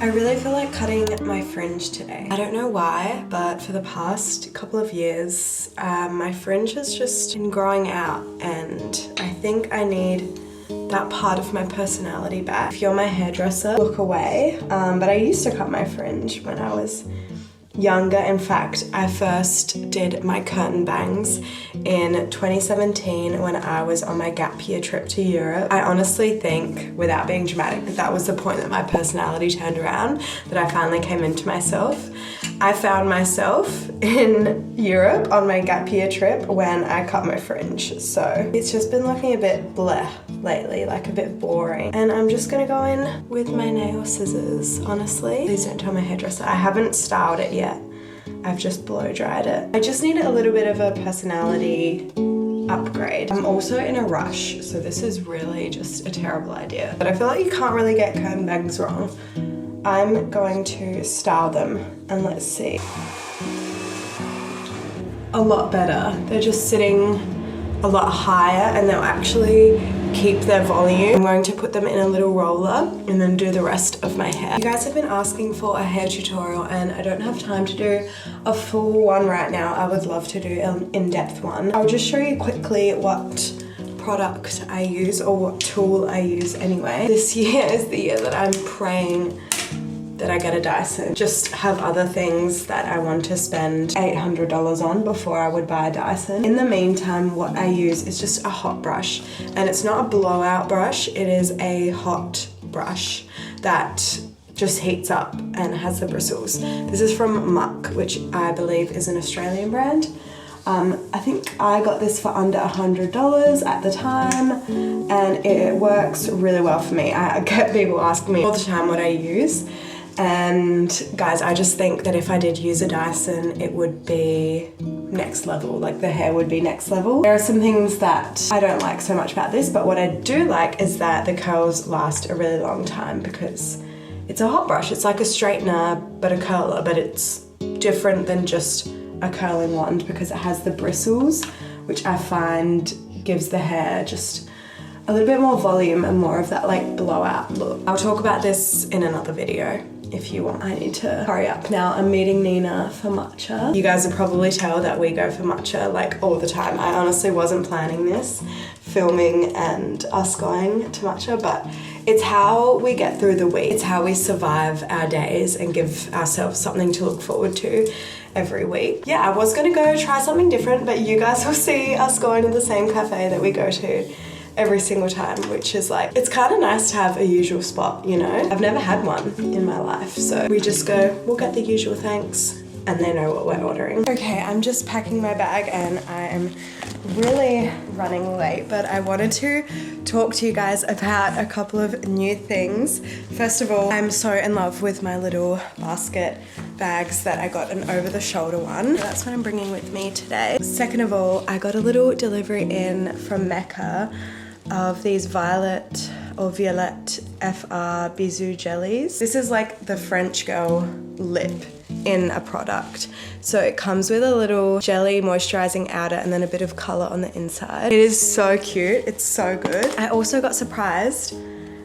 I really feel like cutting my fringe today. I don't know why, but for the past couple of years, my fringe has just been growing out, and I think I need that part of my personality back. If you're my hairdresser, look away. But I used to cut my fringe when I was younger. In fact, I first did my curtain bangs in 2017 when I was on my gap year trip to Europe. I honestly think, without being dramatic, that was the point that my personality turned around, that I finally came into myself. I found myself in Europe on my gap year trip when I cut my fringe. So it's just been looking a bit bleh lately, like a bit boring. And I'm just gonna go in with my nail scissors, honestly. Please don't tell my hairdresser. I haven't styled it yet. I've just blow dried it. I just need a little bit of a personality upgrade. I'm also in a rush, so this is really just a terrible idea. But I feel like you can't really get curtain bangs wrong. I'm going to style them and let's see. A lot better. They're just sitting a lot higher and they'll actually keep their volume. I'm going to put them in a little roller and then do the rest of my hair. You guys have been asking for a hair tutorial and I don't have time to do a full one right now. I would love to do an in-depth one. I'll just show you quickly what product I use, or what tool I use anyway. This year is the year that I'm praying that I get a Dyson. Just have other things that I want to spend $800 on before I would buy a Dyson. In the meantime, what I use is just a hot brush, and it's not a blowout brush, it is a hot brush that just heats up and has the bristles. This is from Muck, which I believe is an Australian brand. I think I got this for under $100 at the time, and it works really well for me. I get people asking me all the time what I use. And guys, I just think that if I did use a Dyson, it would be next level, like the hair would be next level. There are some things that I don't like so much about this, but what I do like is that the curls last a really long time because it's a hot brush. It's like a straightener, but a curler, but it's different than just a curling wand because it has the bristles, which I find gives the hair just a little bit more volume and more of that like blowout look. I'll talk about this in another video if you want. I need to hurry up now. I'm meeting Nina for matcha. You guys will probably tell that we go for matcha like all the time. I honestly wasn't planning this, filming and us going to matcha, but it's how we get through the week. It's how we survive our days and give ourselves something to look forward to every week. Yeah, I was gonna go try something different, but you guys will see us going to the same cafe that we go to every single time, which is like, it's kind of nice to have a usual spot, you know? I've never had one in my life, so we just go, we'll get the usual thanks, and they know what we're ordering. Okay, I'm just packing my bag and I am really running late, but I wanted to talk to you guys about a couple of new things. First of all, I'm so in love with my little basket bags that I got, an over-the-shoulder one. That's what I'm bringing with me today. Second of all, I got a little delivery in from Mecca of these violet FR Bisou jellies. This is like the French girl lip in a product. So it comes with a little jelly moisturizing outer and then a bit of color on the inside. It is so cute, it's so good. I also got surprised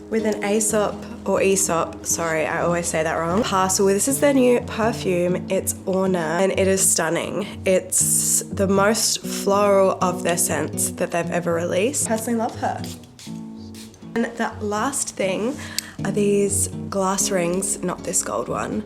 with an Aesop, sorry, I always say that wrong, parcel. This is their new perfume. It's Orna, and it is stunning. It's the most floral of their scents that they've ever released. Personally love her. And the last thing are these glass rings, not this gold one.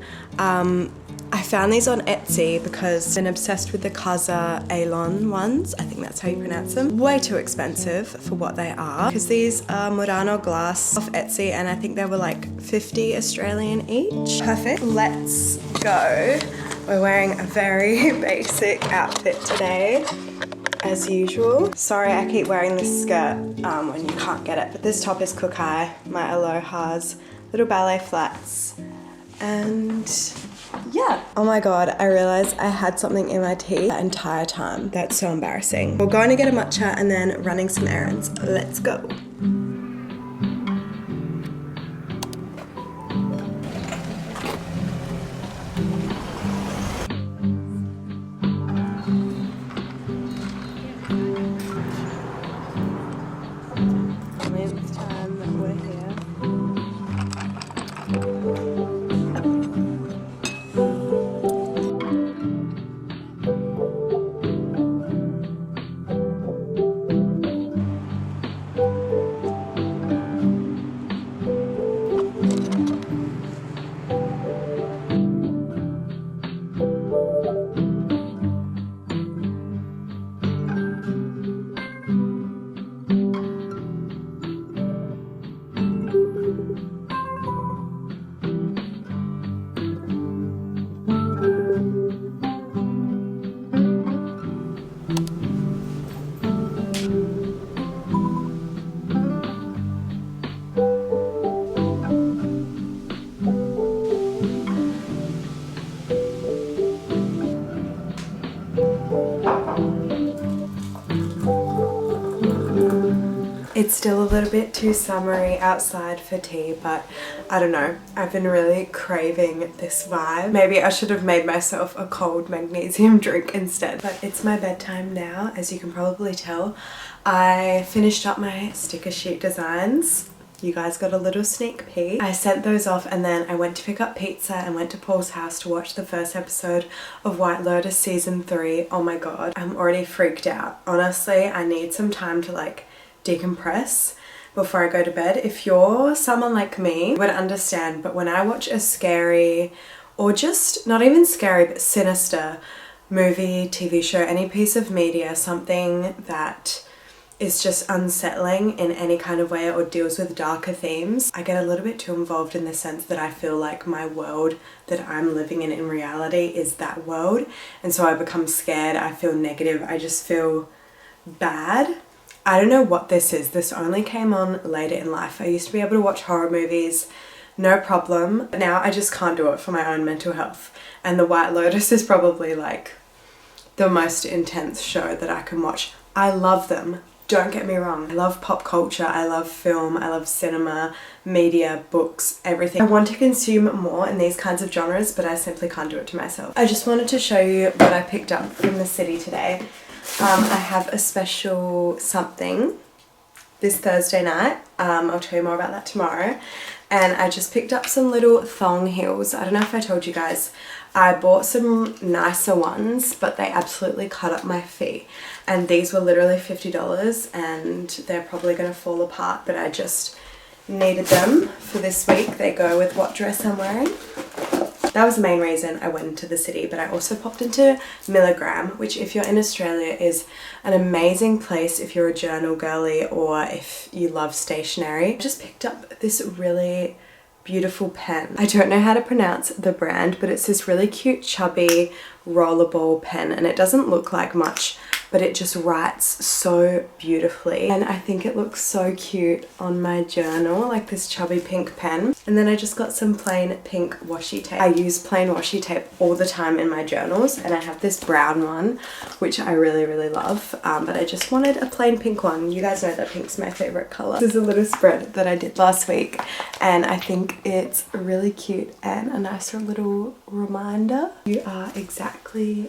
I found these on Etsy because I've been obsessed with the Casa Elon ones. I think that's how you pronounce them. Way too expensive for what they are, because these are Murano glass off Etsy, and I think they were like 50 Australian each. Perfect. Let's go. We're wearing a very basic outfit today, as usual. Sorry, I keep wearing this skirt when you can't get it, but this top is Kukai, my Aloha's little ballet flats, and yeah. Oh my god, I realized I had something in my teeth the entire time. That's so embarrassing. We're going to get a matcha and then running some errands. Let's go. This time that we're here. It's still a little bit too summery outside for tea, but I don't know. I've been really craving this vibe. Maybe I should have made myself a cold magnesium drink instead. But it's my bedtime now, as you can probably tell. I finished up my sticker sheet designs. You guys got a little sneak peek. I sent those off and then I went to pick up pizza and went to Paul's house to watch the first episode of White Lotus season 3. Oh my god, I'm already freaked out. Honestly, I need some time to like decompress before I go to bed. If you're someone like me, you would understand, but when I watch a scary, or just not even scary but sinister movie, TV show, any piece of media, something that is just unsettling in any kind of way or deals with darker themes, I get a little bit too involved in the sense that I feel like my world that I'm living in reality is that world, and so I become scared, I feel negative, I just feel bad. I don't know what this is. This only came on later in life. I used to be able to watch horror movies, no problem. But now I just can't do it for my own mental health. And The White Lotus is probably like the most intense show that I can watch. I love them. Don't get me wrong. I love pop culture. I love film. I love cinema, media, books, everything. I want to consume more in these kinds of genres, but I simply can't do it to myself. I just wanted to show you what I picked up from the city today. I have a special something this Thursday night. I'll tell you more about that tomorrow. And I just picked up some little thong heels. I don't know if I told you guys. I bought some nicer ones, but they absolutely cut up my feet. And these were literally $50 and they're probably going to fall apart, but I just needed them for this week. They go with what dress I'm wearing. That was the main reason I went into the city, but I also popped into Milligram, which if you're in Australia is an amazing place if you're a journal girly or if you love stationery. I just picked up this really beautiful pen. I don't know how to pronounce the brand, but it's this really cute chubby rollerball pen, and it doesn't look like much, but it just writes so beautifully, and I think it looks so cute on my journal, like this chubby pink pen. And then I just got some plain pink washi tape. I use plain washi tape all the time in my journals, and I have this brown one which I really love, but I just wanted a plain pink one. You guys know that pink's my favorite color. This is a little spread that I did last week, and I think it's really cute and a nice little reminder you are exactly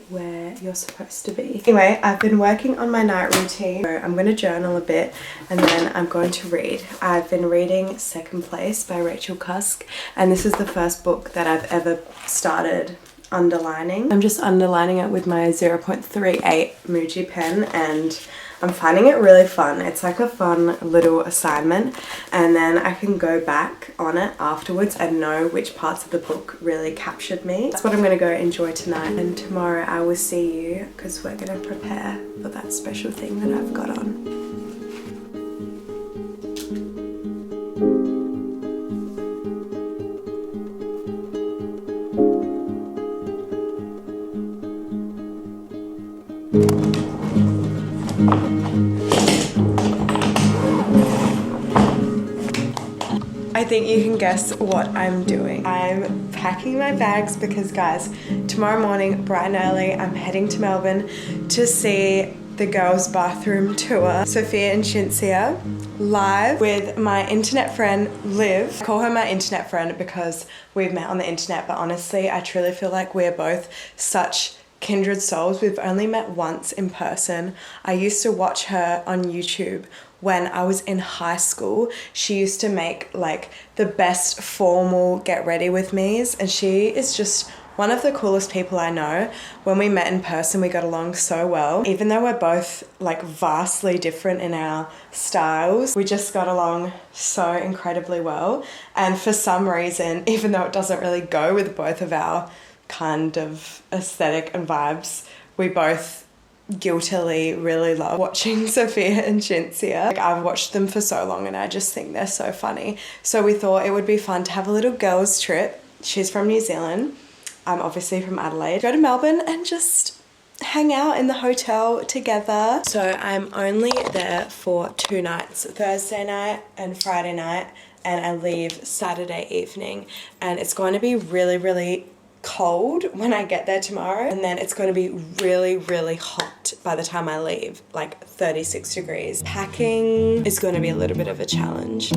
where you're supposed to be. Anyway, I've been working on my night routine, so I'm going to journal a bit and then I'm going to read. I've been reading Second Place by Rachel Cusk, and this is the first book that I've ever started underlining. I'm just underlining it with my 0.38 Muji pen, and I'm finding it really fun. It's like a fun little assignment, and then I can go back on it afterwards and know which parts of the book really captured me. That's what I'm going to go enjoy tonight, and tomorrow I will see you because we're going to prepare for that special thing that I've got on. I think you can guess what I'm doing. I'm packing my bags because, guys, tomorrow morning, bright and early, I'm heading to Melbourne to see the girls' bathroom tour. Sophia and Shinsia live with my internet friend Liv. I call her my internet friend because we've met on the internet, but honestly, I truly feel like we're both such kindred souls. We've only met once in person. I used to watch her on YouTube when I was in high school. She used to make like the best formal get ready with me's, and she is just one of the coolest people I know. When we met in person, we got along so well. Even though we're both like vastly different in our styles, we just got along so incredibly well. And for some reason, even though it doesn't really go with both of our kind of aesthetic and vibes, we both guiltily really love watching Sophia and Shinsia. Like, I've watched them for so long and I just think they're so funny. So we thought it would be fun to have a little girls trip. She's from New Zealand. I'm obviously from Adelaide. Go to Melbourne and just hang out in the hotel together. So I'm only there for 2 nights, Thursday night and Friday night, and I leave Saturday evening, and it's going to be really cold when I get there tomorrow, and then it's going to be really, really hot by the time I leave, like 36 degrees. Packing is going to be a little bit of a challenge.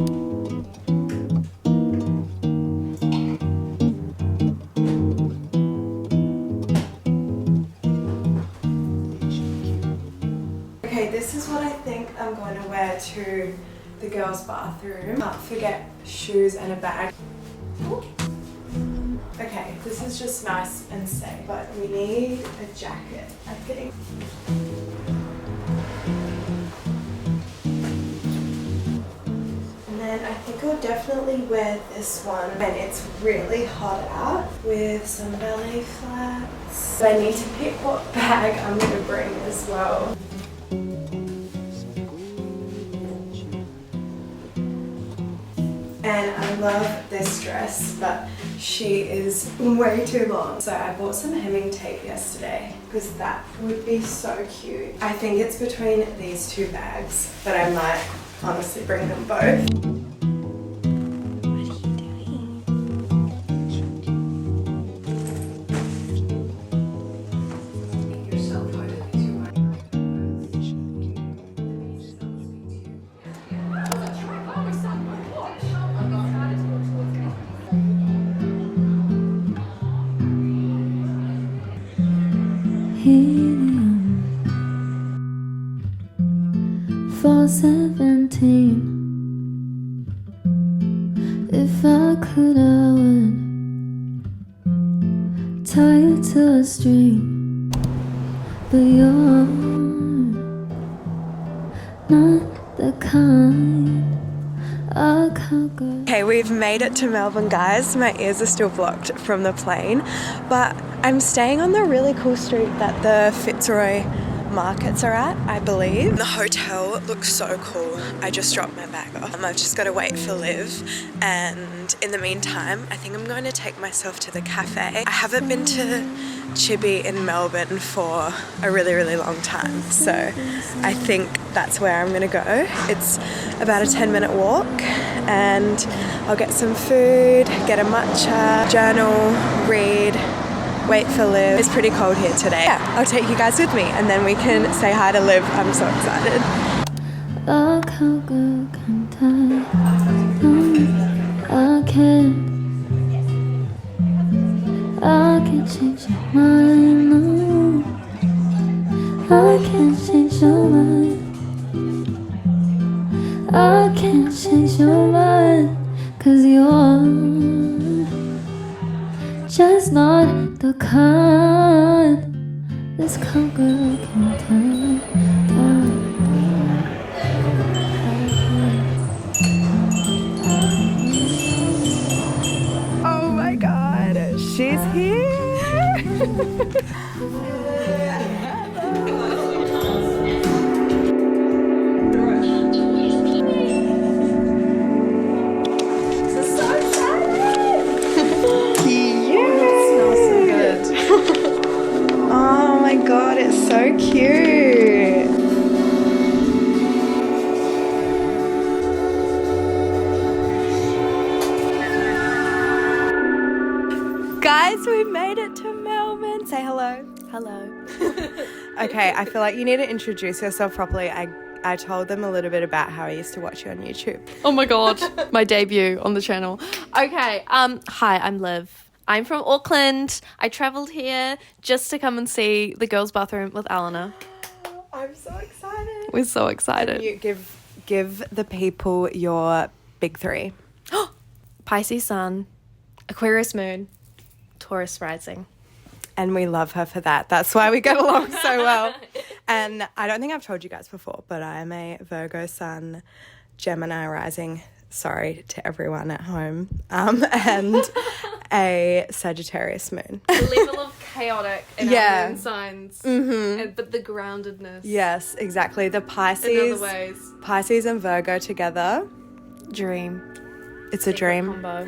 Okay, this is what I think I'm going to wear to the girls' bathroom. Can't forget shoes and a bag. Ooh. Okay, this is just nice and safe, but we need a jacket, I think. And then I think I'll definitely wear this one when it's really hot out with some belly flats. I need to pick what bag I'm going to bring as well. And I love this dress, but she is way too long. So I bought some hemming tape yesterday because that would be so cute. I think it's between these two bags, but I might honestly bring them both. For 17, if I could, I would tie you to a string, but you're not the kind I can't go. Okay, we've made it to Melbourne, guys. My ears are still blocked from the plane, but I'm staying on the really cool street that the Fitzroy markets are at, I believe. The hotel looks so cool. I just dropped my bag off. I've just got to wait for Liv, and in the meantime I think I'm going to take myself to the cafe. I haven't been to Chibi in Melbourne for a really, really long time, so I think that's where I'm gonna go. It's about a 10-minute walk, and I'll get some food, get a matcha, journal, read, wait for Liv. It's pretty cold here today. Yeah, I'll take you guys with me and then we can say hi to Liv. I'm so excited. I can't change your mind, no. I can't change your mind. I can't change your mind, 'cause you're just not the kind this conqueror can turn. Oh my god, she's here! Oh my god, it's so cute. Guys, we made it to Melbourne. Say hello. Hello. Okay, I feel like you need to introduce yourself properly. I told them a little bit about how I used to watch you on YouTube. Oh my god, my debut on the channel. Okay, hi, I'm Liv. I'm from Auckland. I travelled here just to come and see the girls' bathroom with Elena. I'm so excited. We're so excited. You give the people your big three. Pisces sun, Aquarius moon, Taurus rising. And we love her for that. That's why we get along so well. And I don't think I've told you guys before, but I am a Virgo sun, Gemini rising. Sorry to everyone at home. And a Sagittarius moon. The level of chaotic in our moon signs. Mm-hmm. But the groundedness. Yes, exactly. The Pisces. In other ways. Pisces and Virgo together. Dream. It's a dream. Combo.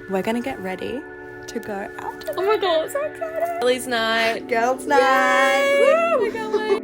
We're going to get ready to go out. Oh my god, so excited. Girls' night. Girls' night. Woo! I can't wait.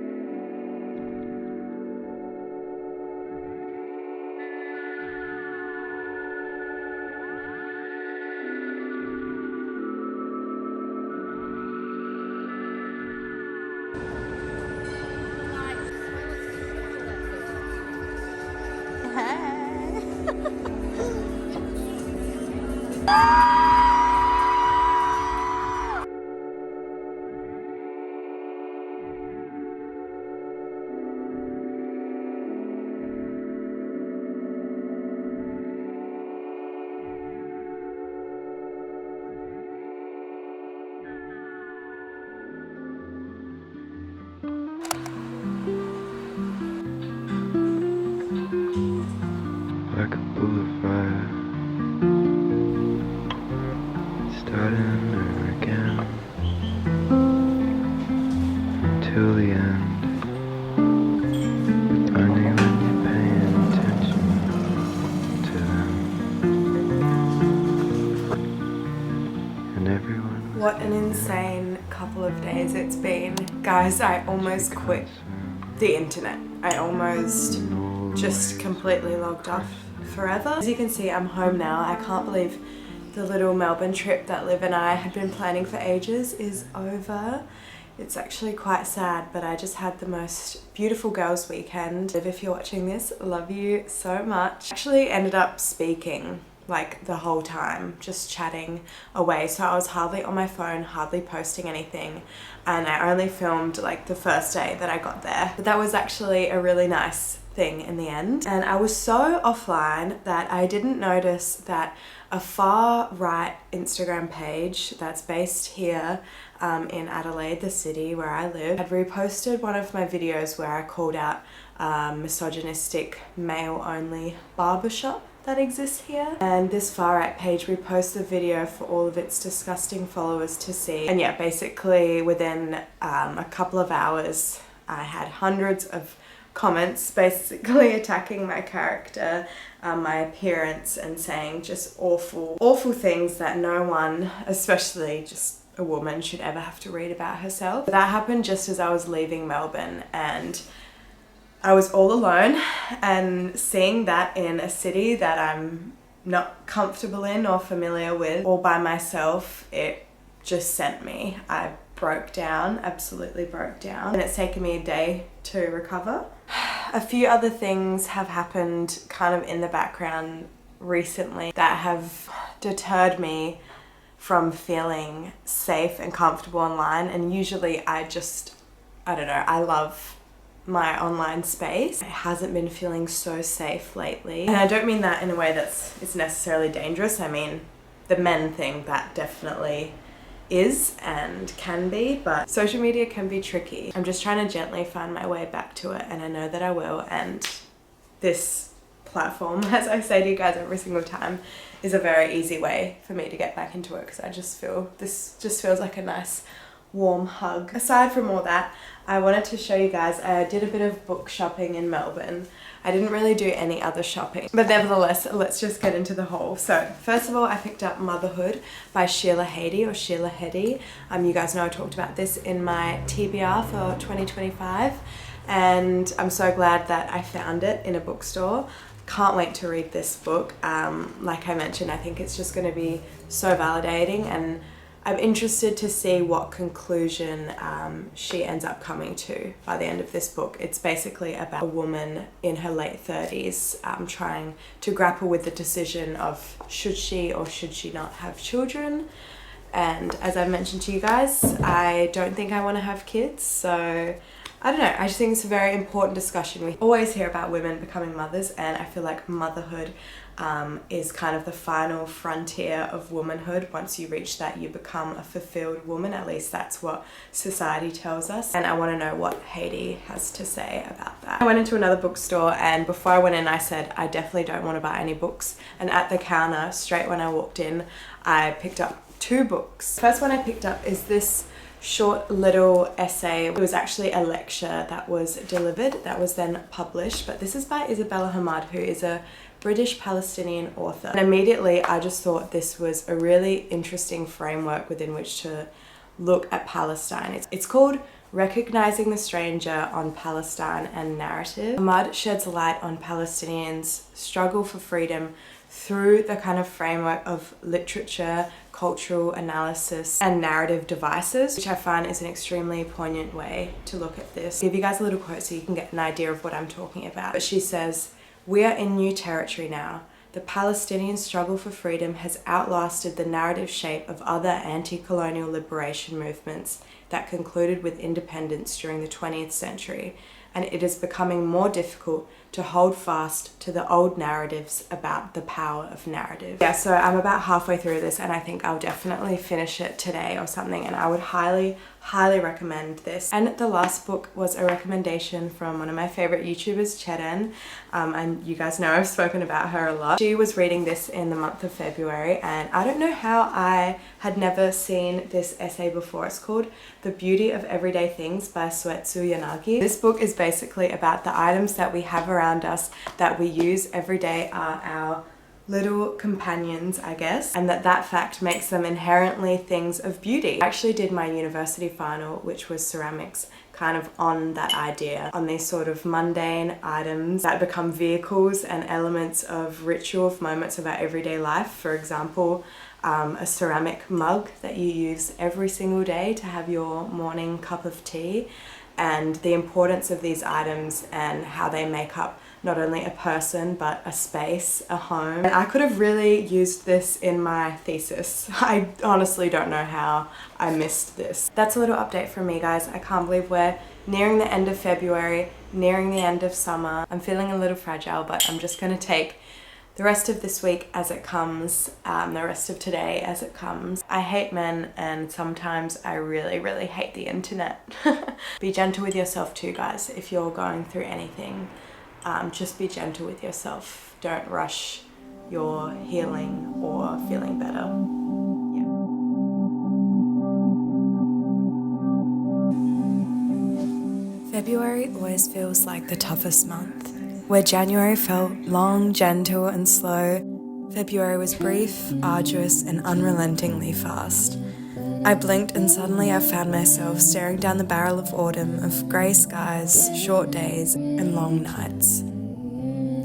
Like a boulevard, starting over again till the end. Only when you're paying attention to them and everyone. What an insane couple of days it's been. Guys, I almost quit the internet. I almost just completely logged off forever. As you can see, I'm home now. I can't believe the little Melbourne trip that Liv and I had been planning for ages is over. It's actually quite sad, but I just had the most beautiful girls weekend. Liv, if you're watching this, love you so much. Actually ended up speaking like the whole time, just chatting away. So I was hardly on my phone, hardly posting anything. And I only filmed like the first day that I got there. But that was actually a really nice thing in the end. And I was so offline that I didn't notice that a far right Instagram page that's based here in Adelaide, the city where I live, had reposted one of my videos where I called out misogynistic male-only barbershop that exists here. And this far right page reposted the video for all of its disgusting followers to see. And yeah, basically within a couple of hours, I had hundreds of comments basically attacking my character, my appearance, and saying just awful things that no one, especially just a woman, should ever have to read about herself. That happened just as I was leaving Melbourne, and I was all alone, and seeing that in a city that I'm not comfortable in or familiar with, all by myself, it just sent me. I broke down, absolutely broke down, and it's taken me a day to recover. A few other things have happened kind of in the background recently that have deterred me from feeling safe and comfortable online, and usually I don't know, I love my online space. It hasn't been feeling so safe lately, and I don't mean that in a way it's necessarily dangerous. I mean the men thing, that definitely is and can be, but social media can be tricky. I'm just trying to gently find my way back to it, and I know that I will. And this platform, as I say to you guys every single time, is a very easy way for me to get back into it, because I just feel this just feels like a nice warm hug. Aside from all that, I wanted to show you guys, I did a bit of book shopping in Melbourne. I didn't really do any other shopping, but nevertheless, let's just get into the haul. So first of all, I picked up Motherhood by Sheila Hady, or Sheila Hedy. You guys know I talked about this in my TBR for 2025, and I'm so glad that I found it in a bookstore. Can't wait to read this book. Like I mentioned, I think it's just going to be so validating, and I'm interested to see what conclusion she ends up coming to by the end of this book. It's basically about a woman in her late 30s trying to grapple with the decision of should she or should she not have children. And as I've mentioned to you guys, I don't think I want to have kids, so I don't know, I just think it's a very important discussion. We always hear about women becoming mothers, and I feel like motherhood is kind of the final frontier of womanhood. Once you reach that, you become a fulfilled woman. At least that's what society tells us. And I want to know what Hady has to say about that. I went into another bookstore, and before I went in, I said, I definitely don't want to buy any books. And at the counter, straight when I walked in, I picked up 2 books. The first one I picked up is this short little essay. It was actually a lecture that was delivered, that was then published, but this is by Isabella Hamad, who is a British Palestinian author. And immediately I just thought this was a really interesting framework within which to look at Palestine. It's called Recognizing the Stranger on Palestine and Narrative. Hamad sheds light on Palestinians' struggle for freedom through the kind of framework of literature, cultural analysis, and narrative devices, which I find is an extremely poignant way to look at this. I'll give you guys a little quote so you can get an idea of what I'm talking about. But she says, "We are in new territory now. the Palestinian struggle for freedom has outlasted the narrative shape of other anti-colonial liberation movements that concluded with independence during the 20th century, and it is becoming more difficult to hold fast to the old narratives about the power of narrative. Yeah, so I'm about halfway through this and I think I'll definitely finish it today or something, and I would highly recommend this. And the last book was a recommendation from one of my favorite YouTubers, Cheren, and you guys know I've spoken about her a lot. She was reading this in the month of February, and I don't know how I had never seen this essay before. It's called The Beauty of Everyday Things by Xoxo. This book is basically about the items that we have around us that we use every day are our little companions, I guess, and that fact makes them inherently things of beauty. I actually did my university final, which was ceramics, kind of on that idea, on these sort of mundane items that become vehicles and elements of ritual, of moments of our everyday life. For example, a ceramic mug that you use every single day to have your morning cup of tea, and the importance of these items and how they make up not only a person but a space, a home. And I could have really used this in my thesis. I honestly don't know how I missed this. That's a little update from me, guys. I can't believe we're nearing the end of February, nearing the end of summer. I'm feeling a little fragile, but I'm just gonna take the rest of this week as it comes, the rest of today as it comes. I hate men, and sometimes I really hate the internet. Be gentle with yourself too, guys. If you're going through anything, just be gentle with yourself. Don't rush your healing or feeling better. Yeah. February always feels like the toughest month. Where January felt long, gentle and slow, February was brief, arduous and unrelentingly fast. I blinked and suddenly I found myself staring down the barrel of autumn, of grey skies, short days and long nights.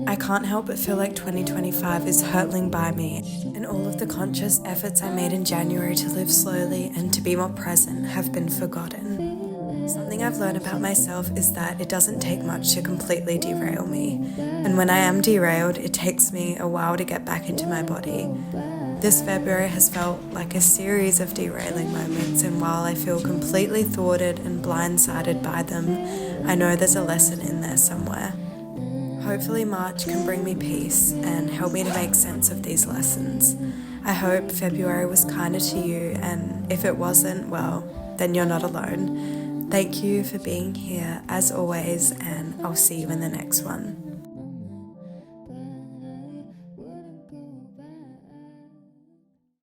I can't help but feel like 2025 is hurtling by me, and all of the conscious efforts I made in January to live slowly and to be more present have been forgotten. Something I've learned about myself is that it doesn't take much to completely derail me, and when I am derailed, it takes me a while to get back into my body. This February has felt like a series of derailing moments, and while I feel completely thwarted and blindsided by them, I know there's a lesson in there somewhere. Hopefully March can bring me peace and help me to make sense of these lessons. I hope February was kinder to you, and if it wasn't, well, then you're not alone. Thank you for being here as always, and I'll see you in the next one.